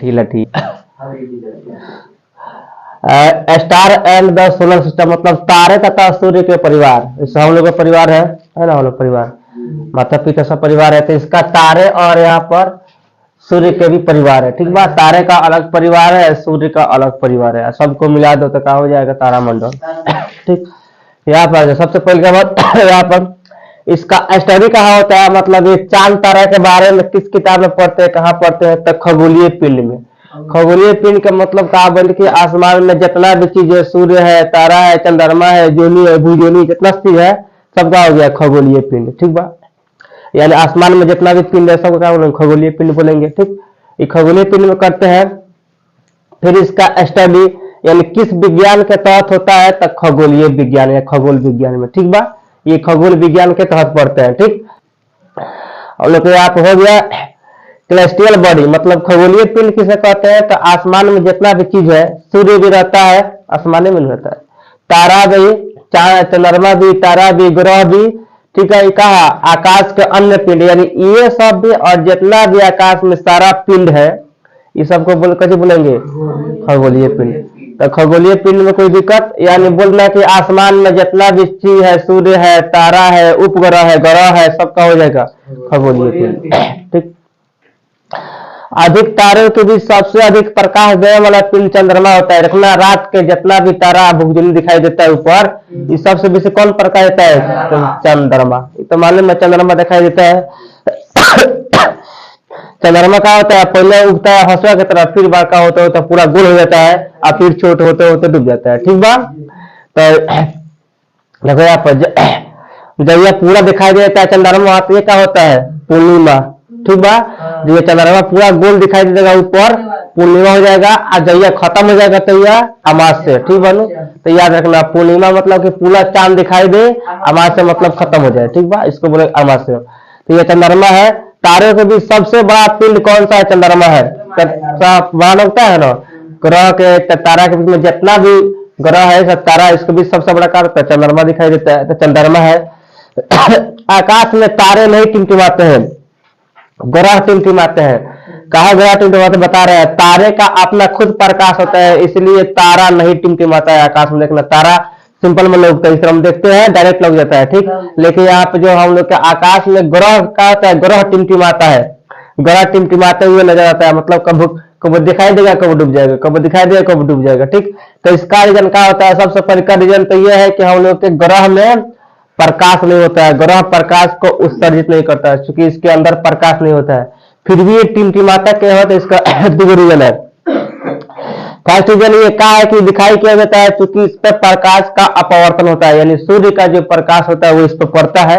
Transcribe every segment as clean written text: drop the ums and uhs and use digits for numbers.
Lathi. Star and the solar system मतलब तारे तथा सूर्य के परिवार, इससे हम लोग का परिवार है ना, हम लोग परिवार माता पिता सब परिवार है, तो इसका तारे और यहाँ पर सूर्य के भी परिवार है। ठीक बा, तारे का अलग परिवार है, सूर्य का अलग परिवार है, सबको मिला दो तो क्या हो जाएगा तारामंडल। ठीक, यहाँ पर सबसे पहले क्या बात यहाँ पर इसका स्टडी कहाँ होता है, मतलब ये चांद तारा के बारे में किस किताब में पढ़ते हैं, कहाँ पढ़ते हैं, तो खगोलीय पिंड में। खगोलीय पिंड का मतलब कहा बन कि आसमान में जितना भी चीज है, सूर्य है, तारा है, चंद्रमा है, जोनी है, भूजोनी, जितना चीज है सबका हो गया खगोलीय पिंड। ठीक बा, यानी आसमान में जितना भी पिंड है सबका बोलेंगे खगोलीय पिंड बोलेंगे। ठीक, ये खगोलीय पिंड में करते हैं। फिर इसका स्टडी यानी किस विज्ञान के तहत होता है, तो खगोलीय विज्ञान या खगोल विज्ञान में। ठीक बा, ये खगोल विज्ञान के तहत पढ़ते हैं। ठीक, और लोग यहाँ पे हो गया सेलेस्टियल बॉडी मतलब खगोलीय पिंड किसे कहते हैं, तो आसमान में जितना भी चीज है, सूर्य भी रहता है आसमान में रहता है, तारा भी, चंद्रमा भी, तारा भी, ग्रह भी। ठीक है, कहा आकाश के अन्य पिंड यानी ये सब भी, और जितना भी आकाश में सारा पिंड है ये सबको कैसे बोलेंगे खगोलीय पिंड। तो खगोलीय पिंड में कोई दिक्कत यानी बोलना कि आसमान में जितना भी चीज है, सूर्य है, तारा है, उपग्रह है, ग्रह है, सबका हो जाएगा खगोलीय पिंड। ठीक, अधिक तारों के बीच सबसे अधिक प्रकाश देने वाला पिंड चंद्रमा होता है। रखना रात के जितना भी तारा भुजनी दिखाई देता है ऊपर, ये सबसे बेसी कौन प्रकाश देता है, तो चंद्रमा। तो मालूम है चंद्रमा दिखाई देता है। चंद्रमा का होता है पहले उगता है हंसुआ की तरफ, फिर बड़का होते होते पूरा गोल हो जाता है, और फिर छोटे होते होते डूब जाता है। ठीक बा, तो देखो यहाँ पर जब यह पूरा दिखाई देता है चंद्रमा, तो ये क्या होता है पूर्णिमा। ठीक बा, जब चंद्रमा पूरा गोल दिखाई देगा ऊपर पूर्णिमा हो जाएगा, और जब यह खत्म हो जाएगा तो यह अमावस्या। ठीक बनू, तो याद रखना पूर्णिमा मतलब कि पूरा चांद दिखाई दे, अमावस्या मतलब खत्म हो जाए। ठीक बा, इसको बोले अमावस्या। तो यह चंद्रमा है। तारे के बीच सबसे बड़ा पिंड कौन सा है, चंद्रमा है। वहां लगता है ना ग्रह के, तारा के बीच में जितना भी ग्रह है सब तारा, इसके बीच सबसे बड़ा कार्य है चंद्रमा दिखाई देता है, तो चंद्रमा है। आकाश में तारे नहीं टिमटिमाते हैं, ग्रह टिमटिमाते हैं। कहा ग्रह टिमटिमाते बता रहे हैं, तारे का अपना खुद प्रकाश होता है, इसलिए तारा नहीं टिमटिमाता है आकाश में। देखना तारा सिंपल में लोग इस तरह हम देखते हैं डायरेक्ट लग जाता है। ठीक, लेकिन यहाँ पे जो हम लोग के आकाश में ग्रह का होता है, ग्रह टिमटिमाता है, ग्रह टिमटिमाते हुए नजर आता है, मतलब कब दिखाई देगा कब डूब जाएगा, कब दिखाई देगा कब डूब जाएगा। ठीक, तो इसका रीजन क्या होता है, सबसे पहले का रीजन तो यह है कि हम लोग के ग्रह में प्रकाश नहीं होता है, ग्रह प्रकाश को उत्सर्जित नहीं करता है, क्योंकि इसके अंदर प्रकाश नहीं होता है, फिर भी ये टिमटिमाता क्या होता है, इसका दो रीजन है। फर्स्ट रीजन ये क्या है कि दिखाई किया जाता है क्योंकि इस पर प्रकाश का अपवर्तन होता है, यानी सूर्य का जो प्रकाश होता है वो इस पर पड़ता है,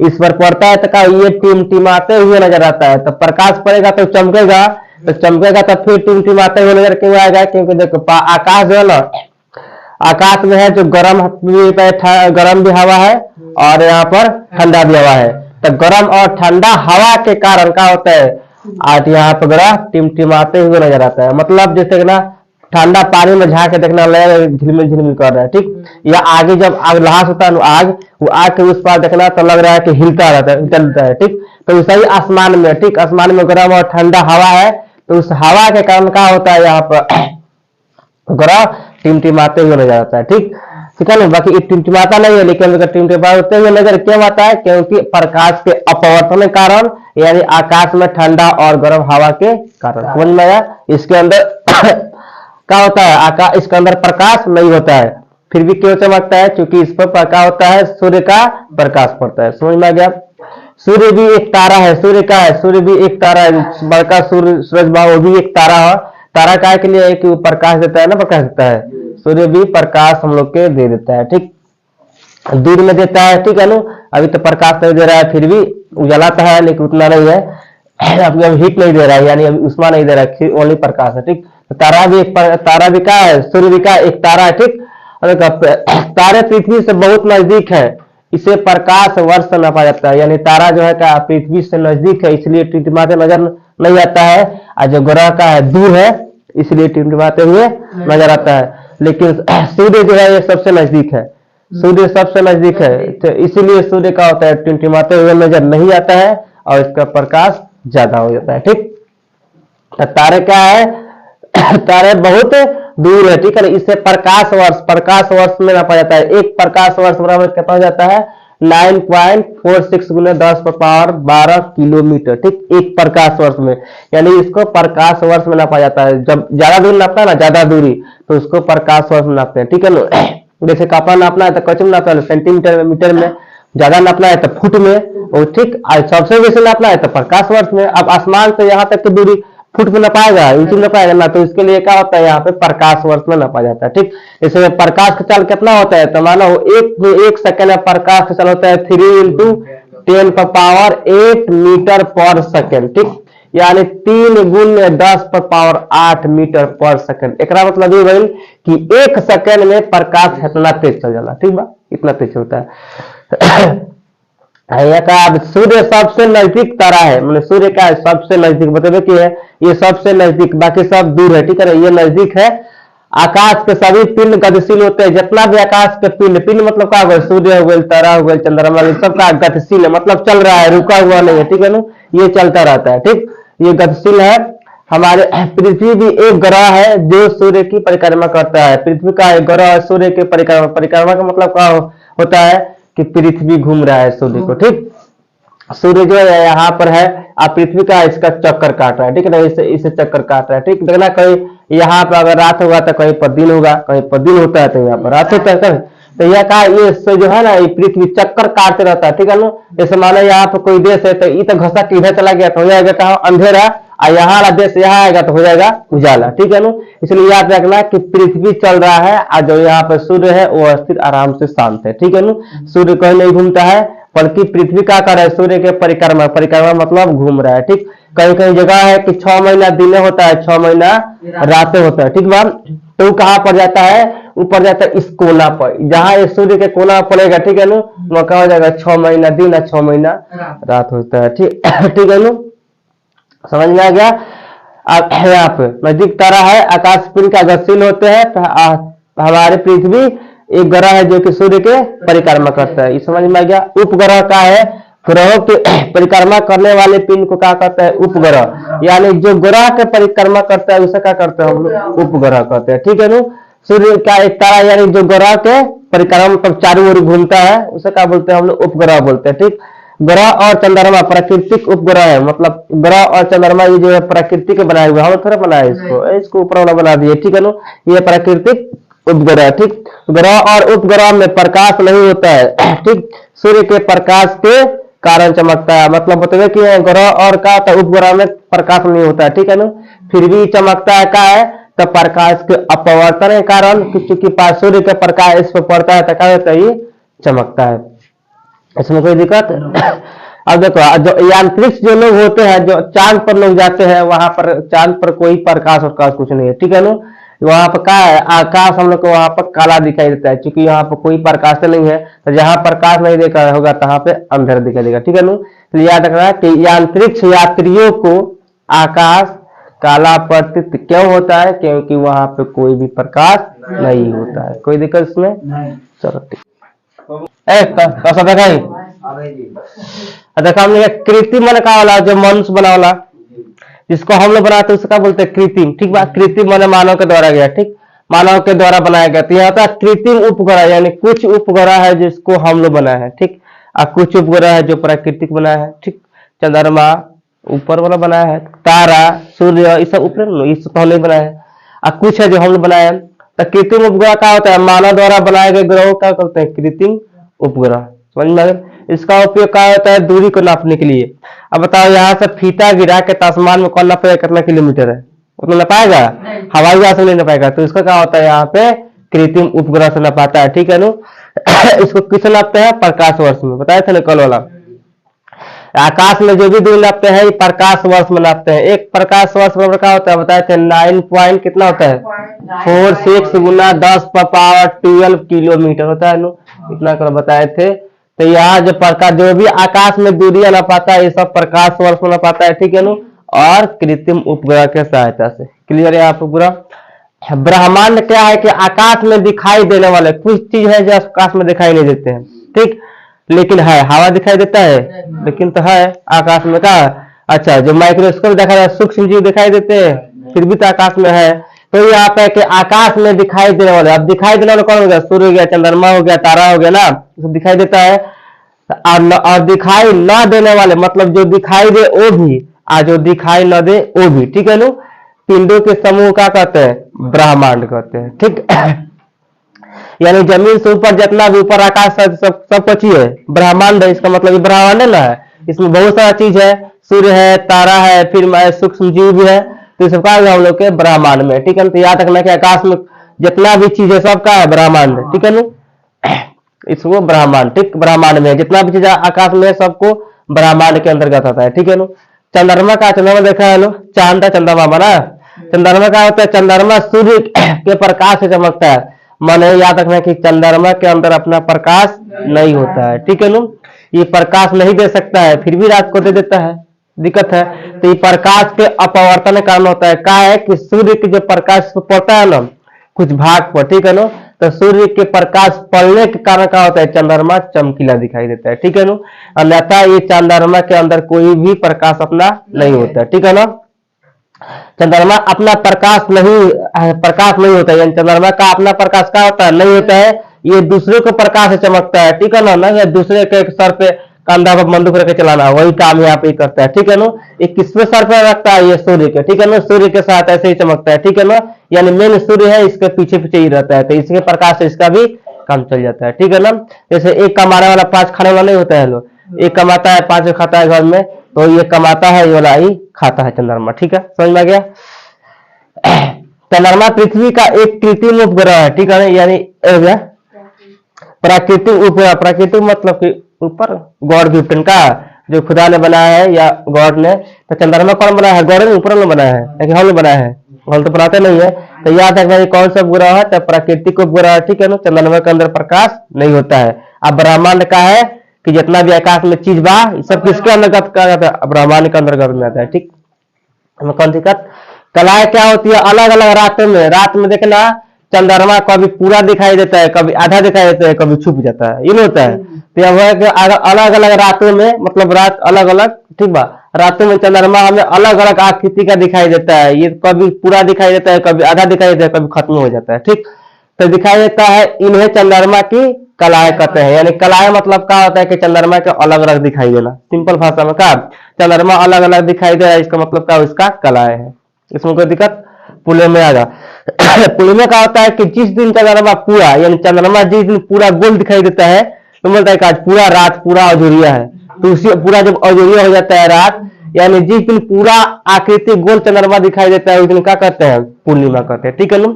इस पर पड़ता है तो ये टिमटिमाते हुए नजर आता है। तो प्रकाश पड़ेगा तो चमकेगा, तो चमकेगा तो फिर टिमटिमाते हुए नजर क्यों आएगा, क्योंकि देखो आकाश जो है ना, आकाश में है जो गर्म भी हवा है और यहाँ पर ठंडा भी हवा है। तो गर्म और ठंडा हवा के कारण क्या होता है, आज यहाँ पर ग्रह टिमटिमाते हुए नजर आता है। मतलब जैसे ना ठंडा पानी में झाँक के देखना झिलमिल झिलमिल कर रहा है। ठीक, या आगे जब आग लहास होता है आग, वो आग के उस पार देखना तो लग रहा है कि हिलता रहता है, चलता है। ठीक, तो वैसे ही आसमान में, ठीक आसमान में गर्म और ठंडा हवा है, तो उस हवा के कारण क्या होता है यहाँ पर ग्रह टिमटिमाते हुए नजर आता है। ठीक है ना, बाकी ये टिमटिमाता नहीं है, लेकिन टिमटिमाते हुए नजर क्यों आता है, क्योंकि प्रकाश के अपवर्तन के कारण, यानी आकाश में ठंडा और गर्म हवा के कारण। समझ में आया, इसके अंदर क्या होता है इसके अंदर प्रकाश नहीं होता है, फिर भी क्यों चमकता है, क्योंकि इस पर क्या होता है, सूर्य का प्रकाश पड़ता है। समझ में आ गया। सूर्य भी एक तारा है, सूर्य का है, सूर्य भी एक तारा है, बड़का सूरज वो भी एक तारा है। तारा काय के लिए है कि वो प्रकाश देता है ना, प्रकाश देता है, सूर्य भी प्रकाश हम लोग के दे देता है। ठीक, दूर में देता है। ठीक है ना, अभी तो प्रकाश नहीं दे रहा है, फिर भी उजलाता है, लेकिन उतना नहीं है, अभी हीट नहीं दे रहा है, यानी अभी उष्मा नहीं दे रहा है, ओनली प्रकाश है। ठीक, तो तारा भी का है, सूर्य भी का एक तारा है। ठीक, तारे पृथ्वी से बहुत नजदीक है, इसे प्रकाश वर्ष से नापा जाता है, यानी तारा जो है क्या पृथ्वी से नजदीक है, इसलिए टिमटिमाते नजर नहीं आता है, और जो ग्रह का है दूर है, इसलिए टिमटिमाते हुए नजर आता है। लेकिन सूर्य जो है ये सबसे नजदीक है, सूर्य सबसे नजदीक है, तो इसीलिए सूर्य का होता है टिमटिमाते हुए नजर नहीं आता है, और इसका प्रकाश ज्यादा हो जाता है। ठीक, तारे क्या है? तारे बहुत दूर है, ठीक है ना। इससे प्रकाश वर्ष में नापा जाता है। एक प्रकाश वर्ष बराबर कितना हो जाता है? 9.46 गुने 10⁻12 किलोमीटर, ठीक, एक प्रकाश वर्ष में। यानी इसको प्रकाश वर्ष में नापा जाता है। जब ज्यादा दूर नापता है ना, ज्यादा दूरी, तो उसको प्रकाश वर्ष में नापते हैं, ठीक है ना। जैसे कपड़ा नापना है तो कैसे में नापना है? सेंटीमीटर में, मीटर में। ज्यादा नापना है तो फुट में, और ठीक, सबसे बेसी नापना है तो प्रकाश वर्ष में। अब आसमान से यहाँ तक की दूरी फुट में नापाएगा, इंच में नापाएगा ना, तो इसके लिए क्या होता है? यहाँ पे प्रकाश वर्ष में नापा जाता है, ठीक। इसमें प्रकाश का चाल कितना होता है? तो मानो एक सेकंड में प्रकाश का चाल होता है 3 × 10⁸ मीटर पर सेकंड, ठीक। यानी 3 × 10⁸ मीटर पर सेकंड। एक मतलब ये भाई कि एक सेकंड में प्रकाश इतना तेज चल जाला, ठीक बा, इतना तेज चलता है। सूर्य सबसे नजदीक तारा है, मतलब सूर्य का सबसे नजदीक, मतलब कि है ये सबसे नजदीक, बाकी सब दूर है, ठीक है। ये नजदीक है। आकाश के सभी पिंड गतिशील होते हैं। जितना भी आकाश के पिंड मतलब क्या हुआ? सूर्य हो गए, तारा हो गए, चंद्रमा, सबका गतिशील है, मतलब चल रहा है, रुका हुआ नहीं है, ठीक है ना। ये चलता रहता है, ठीक, ये गतिशील है। हमारे पृथ्वी भी एक ग्रह है जो सूर्य की परिक्रमा करता है। पृथ्वी का एक ग्रह सूर्य की परिक्रमा का मतलब क्या होता है? कि पृथ्वी घूम रहा है सूर्य को, ठीक। सूर्य जो है यहाँ पर है, अब पृथ्वी का इसका चक्कर काट रहा है, ठीक है ना, इसे चक्कर काट रहा है, ठीक। देखना कहीं यहाँ पर अगर रात होगा तो कहीं पर दिन होगा, कहीं पर दिन होता है तो यहाँ पर रात होता है। तो यह का ये जो है ना, ये पृथ्वी चक्कर काटते रहता है, ठीक है ना। जैसे मानो यहाँ पर कोई देश है तो ये तो घसा के इधर चला गया तो हो जाएगा कहाँ? अंधेरा। और यहाँ वाला देश यहाँ आएगा तो हो जाएगा उजाला, ठीक है ना। इसलिए याद रखना कि पृथ्वी चल रहा है और जो यहाँ पर सूर्य है वो स्थिर आराम से शांत है, ठीक है ना। सूर्य कहीं नहीं घूमता है, बल्कि पृथ्वी क्या कर रहा है? सूर्य के परिक्रमा मतलब घूम रहा है, ठीक। कहीं कहीं जगह है कि 6 महीना दिन होता है, 6 महीना रातें होता है, ठीक बात। तो कहाँ पर जाता है? ऊपर जाता है इस कोना पर, जहां ये सूर्य के कोना पड़ेगा, ठीक है ना, वह क्या हो जाएगा? 6 महीना दिन और 6 महीना रात होता है, ठीक, ठीक है ना। समझ में आ गया? अब यहाँ पे नजदीक तारा है, आकाश पिंड का गतिशील होते हैं। तो हमारे पृथ्वी एक ग्रह है जो कि सूर्य के परिक्रमा करता है, ये समझ में आ गया। उपग्रह का है? ग्रहों के परिक्रमा करने वाले पिंड को क्या कहते हैं? उपग्रह। यानी जो ग्रह के परिक्रमा करता है उसे क्या करते हैं हम लोग? उपग्रह कहते हैं, ठीक है ना। सूर्य का एक तारा यानी जो ग्रह के परिक्रमा मतलब चारों ओर घूमता है उसे क्या बोलते हैं हम लोग? उपग्रह बोलते हैं, ठीक। ग्रह और चंद्रमा प्राकृतिक उपग्रह है, मतलब ग्रह और चंद्रमा ये जो है प्रकृति के बनाए हुए, हम थोड़ा बनाए इसको ऊपर वाला बना दिए, ठीक है ना। ये प्राकृतिक उपग्रह, ठीक। ग्रह और उपग्रह में प्रकाश नहीं होता है, ठीक। सूर्य के प्रकाश के कारण चमकता है, मतलब बताइए कि ग्रह और का तो उपग्रह में प्रकाश नहीं होता है, ठीक है ना। फिर भी चमकता है, क्या है? तो प्रकाश के अपवर्तन के कारण, क्योंकि सूर्य के प्रकाश इस पर पड़ता है तो क्या होता है? ये चमकता है, इसमें कोई दिक्कत? अब देखो, जो यांत्रिक जो लोग होते हैं, जो चांद पर लोग जाते हैं, वहां पर चांद पर कोई प्रकाश कुछ नहीं है, ठीक है ना। वहां पर क्या है? आकाश हम लोग को वहां पर काला दिखाई देता है, क्योंकि यहाँ पर कोई प्रकाश नहीं है। तो जहां प्रकाश नहीं देखा होगा तहां पे अंधेरा दिखाई देगा, ठीक है ना। तो याद रखना कि यांत्रिक यात्रियों को आकाश काला प्रतीत क्यों होता है? क्योंकि वहां पे कोई भी प्रकाश नहीं होता है। कोई दिक्कत इसमें? चलो ठीक। देखा हमने कृत्रिम मन का वाला जो मनुष्य बना वाला जिसको हम लोग बनाते हैं उसका बोलते हैं कृत्रिम, ठीक बात। कृत्रिम मन मानव के द्वारा गया, ठीक, मानव के द्वारा बनाया गया। तो यहाँ था कृत्रिम उपग्रह, यानी कुछ उपग्रह है जिसको हम लोग बनाए हैं, ठीक। और कुछ उपग्रह है जो प्राकृतिक बनाया है, ठीक। चंद्रमा ऊपर वाला बनाया है, तारा, सूर्य, ये सब ऊपर, ये सब तो हम लोग बनाए हैं। और कुछ है जो हम लोग बनाए हैं। तो कृत्रिम उपग्रह क्या होता है? मानव द्वारा बनाए गए ग्रहों क्या करते हैं? कृत्रिम उपग्रह, समझ में आ गया? इसका उपयोग क्या होता है? दूरी को नापने के लिए। अब बताओ, यहाँ से फीता गिरा के आसमान में कौन नापेगा कितना किलोमीटर है? उतना नापाएगा? हवाई जहाज से नहीं नापाएगा। तो इसका क्या होता है? यहाँ पे कृत्रिम उपग्रह से नापाता है, ठीक है ना। इसको किससे नापते हैं? प्रकाश वर्ष में, बताए थे ना कल वाला। आकाश में जो भी दूरी नापते हैं ये प्रकाश वर्ष में नापते हैं। एक प्रकाश वर्ष में क्या होता है? बताए थे 9 पॉइंट कितना होता है? 46 गुना 10⁻12 किलोमीटर होता है, इतना कर बताए थे। तो यहाँ जो प्रकाश जो भी आकाश में दूरियां नापाता है ये सब प्रकाश वर्ष में नापाता है, ठीक है ना। और कृत्रिम उपग्रह के सहायता से। क्लियर है आपको पूरा? ब्रह्मांड क्या है कि आकाश में दिखाई देने वाले कुछ चीज है जो आकाश में दिखाई नहीं देते हैं, ठीक, लेकिन है। हवा दिखाई देता है लेकिन तो है आकाश में क्या? अच्छा, जो माइक्रोस्कोप देखा जाए सूक्ष्म जीव दिखाई देते हैं, फिर भी तो आकाश में है। तो यहाँ पे कि आकाश में दिखाई देने वाले, अब दिखाई देने वाले कौन हो गया? सूर्य हो गया, चंद्रमा हो गया, तारा हो गया ना, तो दिखाई देता है। और दिखाई न देने वाले मतलब जो दिखाई दे वो भी, और जो दिखाई न दे वो भी, ठीक है नु। पिंडों के समूह का कहते हैं? ब्रह्मांड कहते हैं, ठीक। यानी जमीन से ऊपर जितना भी ऊपर आकाश है सब कुछ ही है, ब्रह्मांड है। इसका मतलब ये ब्रह्मांड है ना, इसमें बहुत सारा चीज है, सूर्य है, तारा है, फिर सूक्ष्म जीव भी है, तो ये सब का हम लोग के ब्रह्मांड में, ठीक है। तो याद रखना कि आकाश में जितना भी चीज है सबका है ब्रह्मांड, ठीक है नु। इसको ब्रह्मांड, ठीक, ब्रह्मांड में जितना भी चीज आकाश में है सबको ब्रह्मांड के अंतर्गत आता है, ठीक है नु। चंद्रमा का, चंद्रमा देखा है लो, चांद है चंद्रमा बना। चंद्रमा का होता है, चंद्रमा सूर्य के प्रकाश से चमकता है। माने याद रखना कि चंद्रमा के अंदर अपना प्रकाश नहीं होता है, ठीक है नु। ये प्रकाश नहीं दे सकता है, फिर भी रात को दे देता है, दिक्कत है। तो ये प्रकाश के अपवर्तन के कारण होता है। क्या है कि सूर्य के जो प्रकाश पड़ता है ना कुछ भाग पर, ठीक है ना, तो सूर्य के प्रकाश पड़ने के कारण क्या होता है? चंद्रमा चमकीला दिखाई देता है, ठीक है ना। अन्यथा ये चंद्रमा के अंदर कोई भी प्रकाश अपना नहीं होता है, ठीक है ना। चंद्रमा अपना प्रकाश नहीं होता है, चंद्रमा का अपना प्रकाश क्या होता है? नहीं होता है। ये दूसरे को प्रकाश से चमकता है, ठीक है ना। या दूसरे के सर पे कंधा पर बंदूक रख के चलाना, वही काम यहाँ पे करता है, ठीक है ना। ये किसपे सर पे रखता है? ये सूर्य के, ठीक है ना। सूर्य के साथ ऐसे ही चमकता है, ठीक है ना। यानी मेन सूर्य है, इसके पीछे पीछे ही रहता है, तो इसके प्रकाश से इसका भी काम चल जाता है, ठीक है ना। जैसे एक कमाने वाला पांच खाने वाला नहीं होता है लोग, एक कमाता है पांच खाता है घर में, तो ये कमाता है, ये वाला ही खाता है चंद्रमा, ठीक है, समझ में आ गया। चंद्रमा पृथ्वी का एक कृत्रिम उपग्रह है, ठीक है ना। यानी प्राकृतिक मतलब कि ऊपर गॉड गिफ्टन का जो खुदा ने बनाया है या गॉड ने। तो चंद्रमा कौन बनाया है? गॉड ने ऊपर में बनाया है, लेकिन हम बनाया है, हम तो बनाते नहीं है। तो याद रखना कौन सा उपग्रह है? तो प्राकृतिक उपग्रह है, ठीक है ना। चंद्रमा के अंदर प्रकाश नहीं होता है। अब ब्रह्मांड का है कि जितना भी आकाश में चीज बा सब किसके अंतर्गत कहा जाता है? ब्रह्मांड के अंतर्गत में आता है, ठीक। कौन दिक्कत? कलाएं क्या होती है? अलग अलग रात में देखना चंद्रमा कभी पूरा दिखाई देता है, कभी आधा दिखाई देता है, कभी छुप जाता है, ये नहीं होता है। तो यह है कि अलग अलग रातों में, मतलब रात अलग अलग, ठीक बा, रातों में चंद्रमा हमें अलग अलग आकृति का दिखाई देता है। ये कभी पूरा दिखाई देता है, कभी आधा दिखाई देता है, कभी खत्म हो जाता है, ठीक। तो दिखाई देता है, इन्हें चंद्रमा की कलाएं कहते हैं। यानी कलाएं मतलब क्या होता है कि चंद्रमा के अलग अलग दिखाई देना। सिंपल भाषा में क्या? चंद्रमा अलग अलग दिखाई दे रहा है, इसका मतलब क्या? इसका कलाएं है। इसमें कोई दिक्कत? पुणे में आ जा। पुणे में क्या होता है कि जिस दिन चंद्रमा पूरा, यानी चंद्रमा जिस दिन पूरा गोल दिखाई देता है, तो बोलता है कि आज पूरा रात पूरा अजूरिया है। तो उसी पूरा जब अजूरिया हो जाता है रात, यानी जिस दिन पूरा आकृति गोल चंद्रमा दिखाई देता है, उस दिन क्या कहते हैं? पूर्णिमा कहते हैं, ठीक है ना।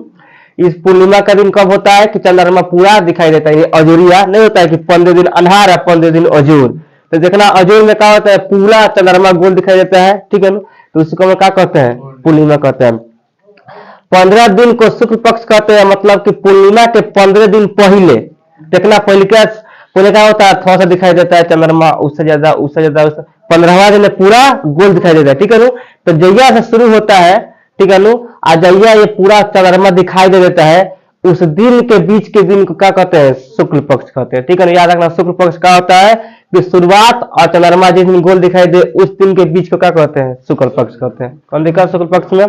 इस पूर्णिमा का दिन कब होता है कि चंद्रमा पूरा दिखाई देता है? ये अजूरिया नहीं होता है कि 15 दिन अनहार है 15 दिन अजूर। तो देखना अजूर में क्या होता है? पूरा चंद्रमा गोल दिखाई देता है, ठीक है ना। तो उसको हम क्या कहते हैं? पूर्णिमा कहते हैं। 15 दिन को शुक्ल पक्ष कहते हैं, मतलब कि पूर्णिमा के 15 दिन पहले देखना, पहले क्या होता है? थोड़ा सा दिखाई देता है चंद्रमा, उससे ज्यादा 15वां दिन पूरा गोल दिखाई देता है, ठीक है ना। तो जैया से शुरू होता है, ठीक है ना, जैया ये पूरा चंद्रमा दिखाई दे देता है, उस दिन के बीच के दिन को क्या कहते हैं? शुक्ल पक्ष कहते हैं, ठीक है ना। याद रखना शुक्ल पक्ष क्या होता है कि शुरुआत और चंद्रमा जिस दिन गोल दिखाई दे उस दिन के बीच को क्या कहते हैं? शुक्ल पक्ष कहते हैं। कौन देखा शुक्ल पक्ष में?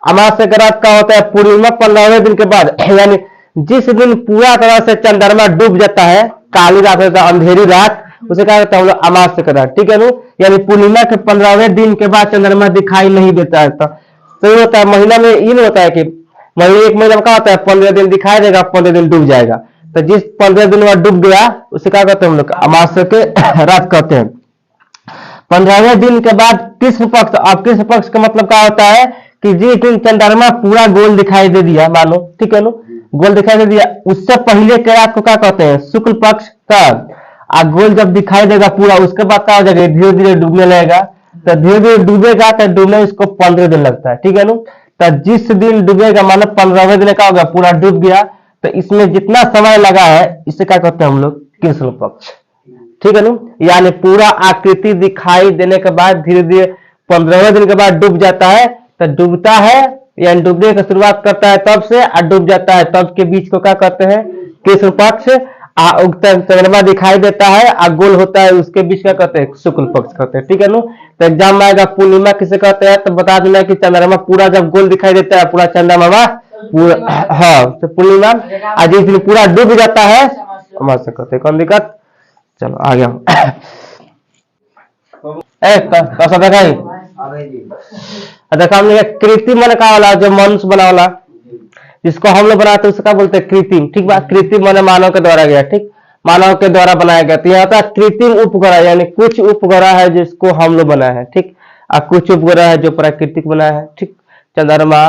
अमावस्या का रात का होता है पूर्णिमा 15वें दिन के बाद, यानी जिस दिन पूरा तरह से चंद्रमा डूब जाता है, काली रात होता है, अंधेरी रात, उसे क्या कहते हैं हम लोग? अमावस्या का रात, ठीक है ना। यानी पूर्णिमा के 15वें दिन के बाद चंद्रमा दिखाई नहीं देता है। तो ये होता है महीना में, ये नहीं होता है कि एक महीना में क्या होता है? 15 दिन दिखाई देगा, 15 दिन डूब जाएगा। तो जिस 15 दिन बाद डूब गया उसे क्या कहते हैं हम लोग? अमावस्या के रात कहते हैं। 15वें दिन के बाद कृष्ण पक्ष। अब कृष्ण पक्ष का मतलब क्या होता है कि जिस दिन चंद्रमा पूरा गोल दिखाई दे दिया, मानो, ठीक है ना, गोल दिखाई दे दिया, उससे पहले के रात को क्या कहते हैं? शुक्ल पक्ष का। गोल जब दिखाई देगा पूरा, उसके बाद क्या हो जाएगा? धीरे धीरे डूबने लगेगा। तो धीरे धीरे डूबेगा, तो डूबने इसको 15 दिन लगता है, ठीक है ना। तो जिस दिन डूबेगा, मानो 15वें दिन क्या होगा? पूरा डूब गया, तो इसमें जितना समय लगा है इसे क्या कहते हैं हम लोग? कृष्ण पक्ष, ठीक है ना। यानी पूरा आकृति दिखाई देने के बाद धीरे धीरे 15वें दिन के बाद डूब जाता है। तो डूबता है यानी डूबने की शुरुआत करता है तब से, और डूब जाता है तब के बीच को क्या कहते हैं? कृष्ण पक्ष। चंद्रमा दिखाई देता है आ गोल होता है, उसके बीच क्या कहते हैं, शुक्ल पक्ष कहते हैं, ठीक है नु। तो एग्जाम में आएगा पूर्णिमा किसे कहते हैं, तो बता देना कि चंद्रमा पूरा जब गोल दिखाई देता है, पूरा चंद्रमा पूरा, हाँ तो पूर्णिमा। आज जिस दिन पूरा डूब जाता है अमावस्या कहते हैं। कौन दिक्कत, चलो आ गया। कैसा देखा देखा हमने कृत्रिम मन का वाला जो मनुष्य बना वाला जिसको हम लोग बनाते हैं उसका बोलते हैं कृत्रिम, ठीक बात। कृत्रिम माने मानव के द्वारा गया, ठीक, मानव के द्वारा बनाया गया। तो यहाँ था कृत्रिम उपग्रह, यानी कुछ उपग्रह है जिसको हम लोग बनाए हैं, ठीक, और कुछ उपग्रह है जो प्राकृतिक बनाया है, ठीक। चंद्रमा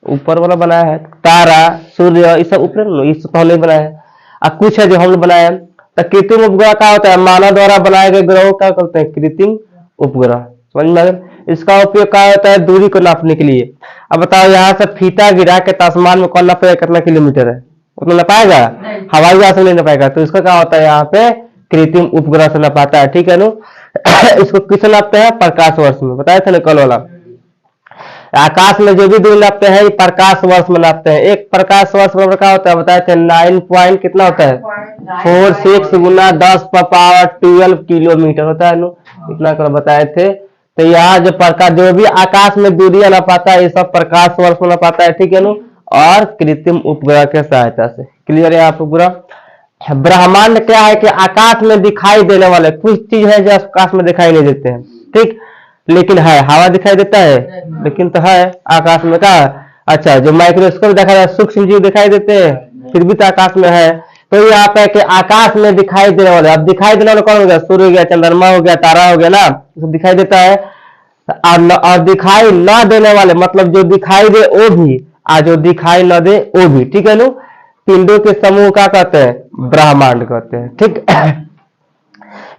ऊपर वाला बनाया है, तारा सूर्य ये सब ऊपर ये सब पहले बनाया है, और कुछ है जो हम लोग बनाए हैं। तो कृत्रिम उपग्रह क्या होता है, मानव द्वारा बनाए गए ग्रहों क्या कहते हैं, कृत्रिम उपग्रह, समझ में आ गया। इसका उपयोग क्या होता है, दूरी को नापने के लिए। अब बताओ यहाँ से फीता गिरा के आसमान में कौन नापेगा, कितना किलोमीटर है, उतना नापाएगा, हवाई जहाज से नहीं नापाएगा। तो इसका क्या होता है, यहाँ पे कृत्रिम उपग्रह से नापाता है, ठीक है नु। इसको किस नापते हैं, प्रकाश वर्ष में, बताए थे ना कल वाला। आकाश में जो भी दूरी नापते हैं ये प्रकाश वर्ष में नापते हैं। एक प्रकाश वर्ष बराबर क्या होता है, बताए थे 9 पॉइंट कितना होता है, 46 गुना 10⁻12 किलोमीटर होता है नु, इतना कर बताए थे। तो यहाँ जो प्रकाश जो भी आकाश में दूरियां नापाता है ये सब प्रकाश वर्ष में नापाता है, ठीक है नु, और कृत्रिम उपग्रह के सहायता से। क्लियर है आप उपग्रह। ब्रह्मांड क्या है कि आकाश में दिखाई देने वाले कुछ चीज है जो आकाश में दिखाई नहीं देते हैं, ठीक, लेकिन है, हवा दिखाई देता है लेकिन तो है आकाश में का। अच्छा, जो माइक्रोस्कोप देखा जाए सूक्ष्म जीव दिखाई देते हैं फिर भी तो आकाश में है। तो यहाँ पे कि आकाश में दिखाई देने वाले, अब दिखाई देने वाले कौन हो गया, सूर्य हो गया, चंद्रमा हो गया, तारा हो गया ना, दिखाई देता है। और दिखाई न देने वाले मतलब जो दिखाई दे वो भी, और जो दिखाई न दे वो भी, ठीक है नु। पिंडों के समूह का कहते हैं, ब्रह्मांड कहते हैं, ठीक।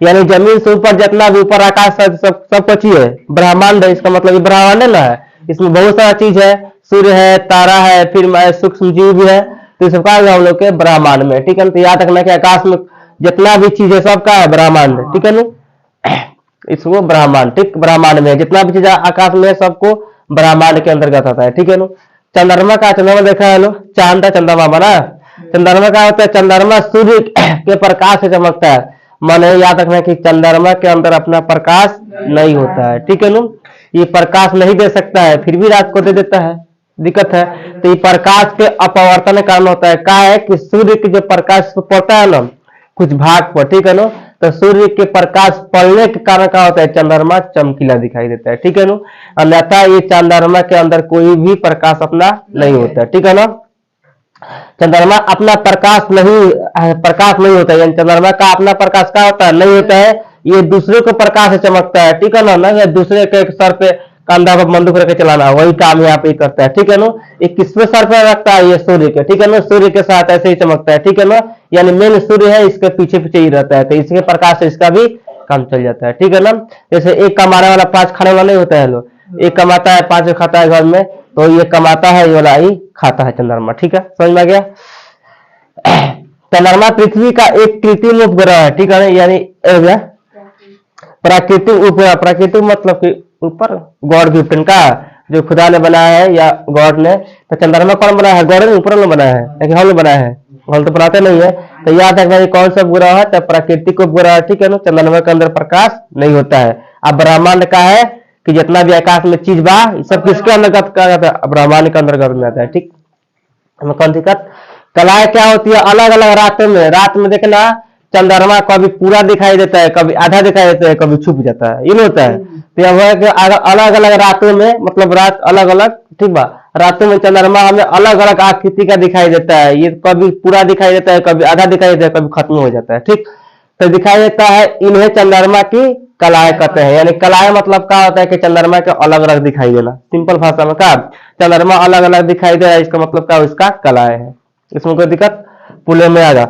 यानी जमीन से ऊपर जितना भी ऊपर आकाश सब कुछ ही है, ब्रह्मांड है। इसका मतलब ये ब्रह्मांड है ना, इसमें बहुत सारा चीज है, सूर्य है, तारा है, फिर सूक्ष्म जीव भी है, तो सब का हम लोग के ब्रह्मांड में, ठीक है। तो याद रखना कि आकाश में जितना भी चीज है सबका है ब्रह्मांड, ठीक है नु। इसको ब्रह्मांड, ठीक, ब्रह्मांड में जितना भी चीज आकाश में है सबको ब्रह्मांड के अंतर्गत आता है, ठीक है नु। चंद्रमा का, चंद्रमा देखा है लो, चांद का चंद्रमा बना। चंद्रमा का होता है, चंद्रमा सूर्य के प्रकाश से चमकता है। माने याद रखना कि चंद्रमा के अंदर अपना प्रकाश नहीं होता है, ठीक है नु। ये प्रकाश नहीं दे सकता है फिर भी रात को दे देता है, दिक्कत है। तो ये प्रकाश के अपवर्तन के कारण होता है, क्या है कि सूर्य के जो प्रकाश पड़ता है ना कुछ भाग पर, ठीक है नो, तो सूर्य के प्रकाश पड़ने के कारण क्या होता है, चंद्रमा चमकीला दिखाई देता है, ठीक है नो। अन्यथा ये चंद्रमा के अंदर कोई भी प्रकाश अपना नहीं होता है, ठीक है ना। चंद्रमा अपना प्रकाश नहीं होता है, यानी चंद्रमा का अपना प्रकाश क्या होता है, नहीं होता है। ये दूसरे को प्रकाश से चमकता है, ठीक है ना, या दूसरे के सर पे कंधा पर बंदूक रख के चलाना, वही काम यहाँ पे करता है, ठीक है ना। ये किसमें सर पे रखता है, ये सूर्य के, ठीक है ना, सूर्य के साथ ऐसे ही चमकता है, ठीक है ना। यानी मेन सूर्य है, इसके पीछे पीछे ही रहता है, तो इसके प्रकाश से इसका भी काम चल जाता है, ठीक है ना। जैसे एक कमाने वाला 5 खाने वाला नहीं होता है लोग, एक कमाता है 5 खाता है घर में, तो ये कमाता है ये वाला ही खाता है चंद्रमा, ठीक है, समझ में आ गया। चंद्रमा पृथ्वी का एक कृत्रिम उपग्रह है, ठीक है, यानी प्राकृतिक उपग्रह। प्राकृतिक मतलब कि ऊपर गॉड गिफ्टन का जो खुदा ने बनाया है या गॉड ने। तो चंद्रमा कौन बनाया है, गॉड ने ऊपर ने बनाया है, लेकिन हम बनाया है, हम तो बनाते नहीं है। तो याद रखना ये कौन सा उपग्रह है, तो प्राकृतिक उपग्रह, ठीक है ना। चंद्रमा के अंदर प्रकाश नहीं होता है। अब ब्रह्मांड का है कि जितना भी आकाश में चीज बा सब किसके अंतर्गत कहा जाता है, ब्रह्मांड के अंतर्गत में आता है, ठीक। कौन दिक्कत, कलाएं क्या होती है, अलग अलग रात में देखना चंद्रमा कभी पूरा दिखाई देता है, कभी आधा दिखाई देता है, कभी छुप जाता है, ये नहीं होता है। तो अलग अलग रातों में मतलब रात अलग अलग, ठीक बा, रातों में चंद्रमा हमें अलग अलग आकृति का दिखाई देता है। ये कभी पूरा दिखाई देता है, कभी आधा दिखाई देता है, कभी खत्म हो जाता है, ठीक। तो दिखाई देता है, इन्हें चंद्रमा की कलाएं कहते हैं। यानी कलाएं मतलब क्या होता है कि चंद्रमा के अलग अलग दिखाई देना, सिंपल भाषा में क्या, चंद्रमा अलग अलग दिखाई दे रहा है, इसका मतलब क्या, इसका कलाएं है। इसमें कोई दिक्कत, पुणे में आ जा।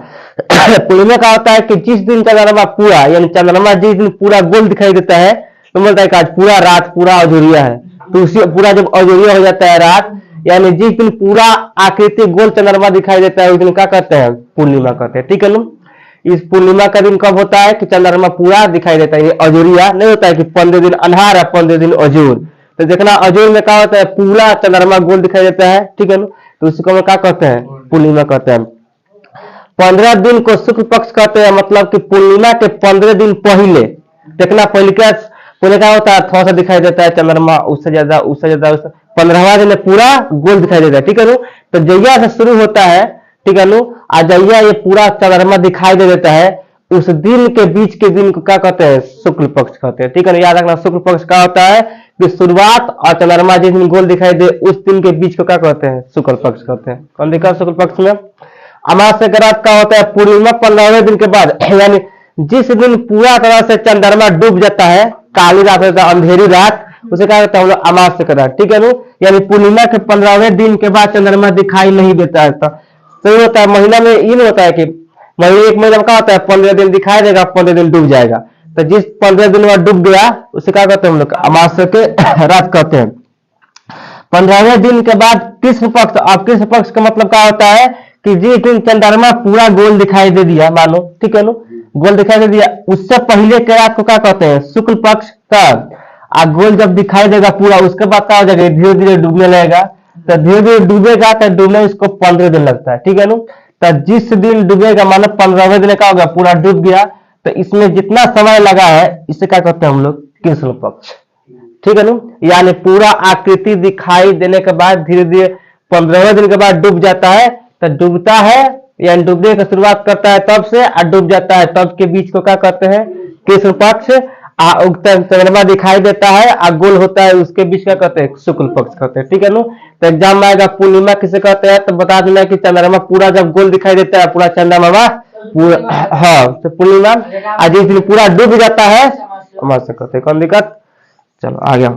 पुणे में क्या होता है कि जिस दिन चंद्रमा पूरा, यानी चंद्रमा जिस दिन पूरा गोल दिखाई देता है तो बोलता है कि आज पूरा रात पूरा अजूरिया है। तो उसी पूरा जब अजूरिया हो जाता है रात, यानी जिस दिन पूरा आकृति गोल चंद्रमा दिखाई देता है उस दिन क्या कहते हैं, पूर्णिमा कहते हैं, ठीक है ना। इस पूर्णिमा का दिन कब होता है कि चंद्रमा पूरा दिखाई देता है, ये अजूरिया नहीं होता है कि 15 दिन अंधार है 15 दिन अजूर। तो देखना अजूर में क्या होता है, पूरा चंद्रमा गोल दिखाई देता है, ठीक है ना। तो उसको हम क्या कहते हैं, पूर्णिमा कहते हैं। 15 दिन को शुक्ल पक्ष कहते हैं, मतलब कि पूर्णिमा के 15 दिन पहले देखना। पहले क्या होता है, थोड़ा सा दिखाई देता है चंद्रमा, उससे ज्यादा 15वां दिन में पूरा गोल दिखाई देता है, ठीक है नु। तो जैया से शुरू होता है, ठीक है नु, जैया ये पूरा चंद्रमा दिखाई दे देता है, उस दिन के बीच के दिन को क्या कहते हैं, शुक्ल पक्ष कहते हैं, ठीक है ना। याद रखना, शुक्ल पक्ष क्या होता है कि शुरुआत और चंद्रमा जिस दिन गोल दिखाई दे उस दिन के बीच को क्या कहते हैं, शुक्ल पक्ष कहते हैं। कौन देखा शुक्ल पक्ष में। अमावस्या का रात का होता है पूर्णिमा 15वें दिन के बाद, यानी जिस दिन पूरा तरह से चंद्रमा डूब जाता है, काली रात होता है, अंधेरी रात, उसे क्या कहते हैं हम लोग, अमावस्या का रात, ठीक है ना। यानी पूर्णिमा के 15वें दिन के बाद चंद्रमा दिखाई नहीं देता है। तो ये होता है महीना में, ये नहीं होता है कि एक महीना में क्या होता है 15 दिन दिखाई देगा, 15 दिन डूब जाएगा। तो जिस 15 दिन में डूब गया उसे क्या कहते हैं हम लोग, अमावस्या के रात कहते हैं। 15वें दिन के बाद कृष्ण पक्ष। अब कृष्ण पक्ष का मतलब क्या होता है कि जिस दिन चंद्रमा पूरा गोल दिखाई दे दिया, मानो, ठीक है नो, गोल दिखाई दे दिया, उससे पहले के रात को क्या कहते हैं, शुक्ल पक्ष का। गोल जब दिखाई देगा पूरा, उसके बाद क्या हो जाएगा, धीरे धीरे डूबने लगेगा। तो धीरे धीरे डूबेगा, तो डूबने इसको 15 दिन लगता है, ठीक है नो। तो जिस दिन डूबेगा, मानो 15वें दिन क्या होगा, पूरा डूब गया, तो इसमें जितना समय लगा है इसे क्या कहते हैं हम लोग, कृष्ण पक्ष, ठीक है नु। यानी पूरा आकृति दिखाई देने के बाद धीरे धीरे 15वें दिन के बाद डूब जाता है। तो डूबता है यानी डूबने की शुरुआत करता है तब से, और डूब जाता है तब के बीच को क्या कहते हैं, कृष्ण पक्ष। चंद्रमा दिखाई देता है और गोल होता है, उसके बीच क्या कहते हैं, शुक्ल पक्ष कहते हैं, ठीक है नु। तो एग्जाम में आएगा पूर्णिमा किसे कहते हैं, तो बता देना कि चंद्रमा पूरा जब गोल दिखाई देता है, पूरा चंद्रमा पूरा, हाँ, तो पूर्णिमा। और जिस दिन पूरा डूब जाता है अमावस्या कहते हैं। कौन दिक्कत, चलो आ गया।